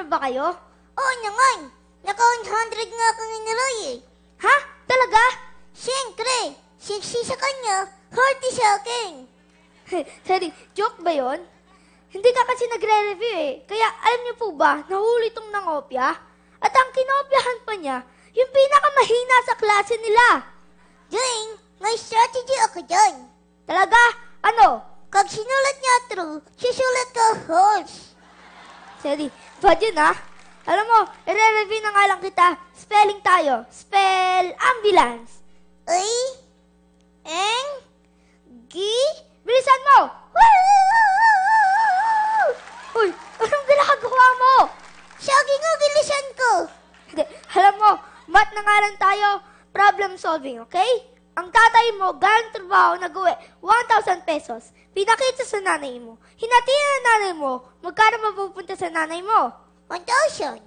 ba kayo? Oo naman. Naka-100 nga kami ni Roy eh. Ha? Talaga? Siyempre, 60 sa kanya, 40 sa akin. Teddy, joke ba yon? Hindi ka kasi nagre-review eh. Kaya alam niyo po ba, nahuli itong nangopya? At ang kinopyahan pa niya, yung pinakamahina sa klase nila. Dwayne, may strategy ako dyan. Talaga? Ano? Kag sinulat niya true, susulat ko false. Teddy, bad yun ah. Alam mo, i-review na nga lang kita. Spelling tayo. Spell ambulance. Ay, eng, gi, Bilisan mo! Uy, anong ginagawa mo? sagi nga gilisan ko. Hindi, alam mo, math na nga lang tayo. Problem solving, okay? Ang tatay mo, galing trabaho, nag-uwi, 1,000 pesos. Pinakita sa nanay mo. Hinatiin ang nanay mo. Magkano mapupunta sa nanay mo? 1,000.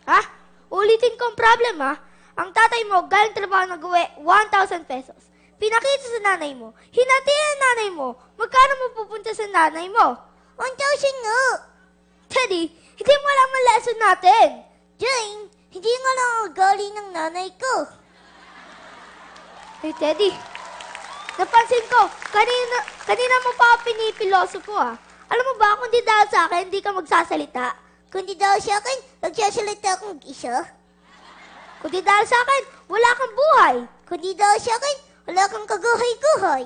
Ha? Ulitin ko ang problem, ha? Ang tatay mo, galing trabaho, nag-uwi, 1,000 pesos. Pinakita sa nanay mo. Hinatiin ang nanay mo. Magkano mapupunta sa nanay mo? 1,000 nga. Teddy, hindi mo alam ang lesson natin. Dwayne, hindi nga lang ang galing ng nanay ko. Hey, Teddy. Napansin ko, kanina mo pa ako pinipilosopo, ah. Alam mo ba, kung di dahil sa akin, hindi ka magsasalita. Kung di daw sa akin, nagsasalita akong isa. Kung di dahil sa akin, wala kang buhay. Kung di daw sa akin, wala kang kaguhay-guhay.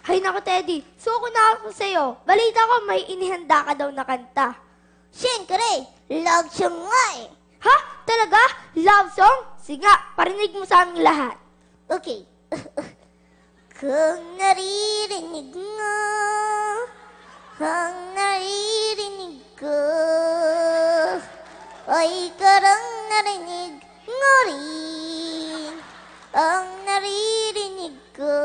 Hay naku, Teddy. Suko na ako sa'yo. Balita ko, may inihanda ka daw na kanta. Siyempre, love song nga eh. Ha? Talaga? Love song? Sige nga, parinig mo sa aming lahat. Okay. Kung naririnig mo, ang naririnig ko, ay karang narinig mo rin. Ang naririnig ko,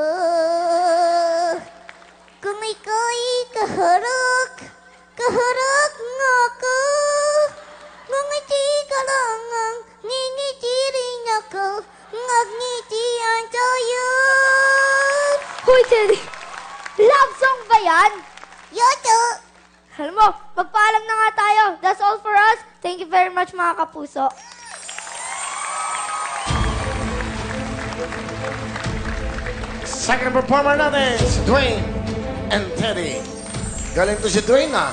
kung ikaw'y kaharap, kaharap nga ako. Ngumiti ka lang ang ngingiti rin ako, ngagngitian tayo. Hoy, Teddy! Love song ba yan? Yoto! Alam mo, magpaalam na nga tayo. That's all for us. Thank you very much, mga kapuso. Second performer natin, si Dwayne and Teddy. Galing to si Dwayne ah.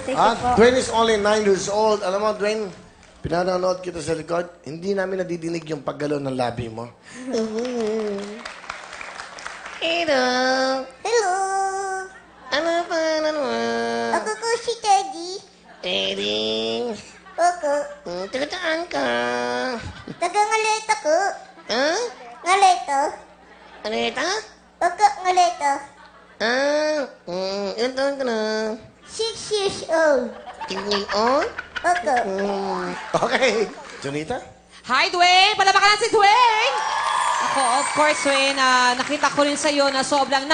Thank you po. Dwayne is only 9 years old. Alam mo, Dwayne, pinanonood kita sa likod, hindi namin nadidinig yung paggalaw ng labi mo. Hello. Hello! Ano pa mo? Ako ko si Teddy. Teddy. Ako. Tagaan ka. Taga-ngalet ako. Ha? Ngaleto. Ano ito? Ako, ngaleto. Ilan taon ka na? 6 years old. Tingin on? Ako. Okay. Junita? Hi, Dwayne! Palabakan na si Dwayne! Ako, of course, Dwayne, nakita ko rin sa'yo na sobrang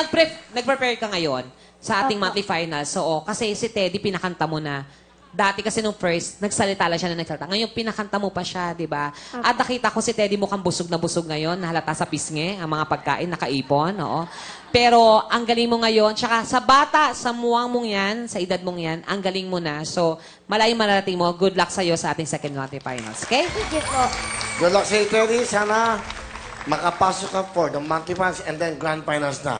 nag-prepare ka ngayon sa ating monthly finals. So, kasi si Teddy, pinakanta mo na. Dati kasi nung first, nagsalita lang siya na nagsalita. Ngayon, pinakanta mo pa siya, di ba? At nakita ko si Teddy mukhang busog na busog ngayon. Nahalata sa pisngi, ang mga pagkain, nakaipon, oo. Pero, ang galing mo ngayon. Tsaka sa bata, sa muwang mong yan, sa edad mong yan, ang galing mo na. So, malayong mararating mo. Good luck sa'yo sa ating second monthly finals, okay? Thank you po. Good luck sa'yo, Teddy. Sana makapasok ka for the monthly finals and then grand finals na.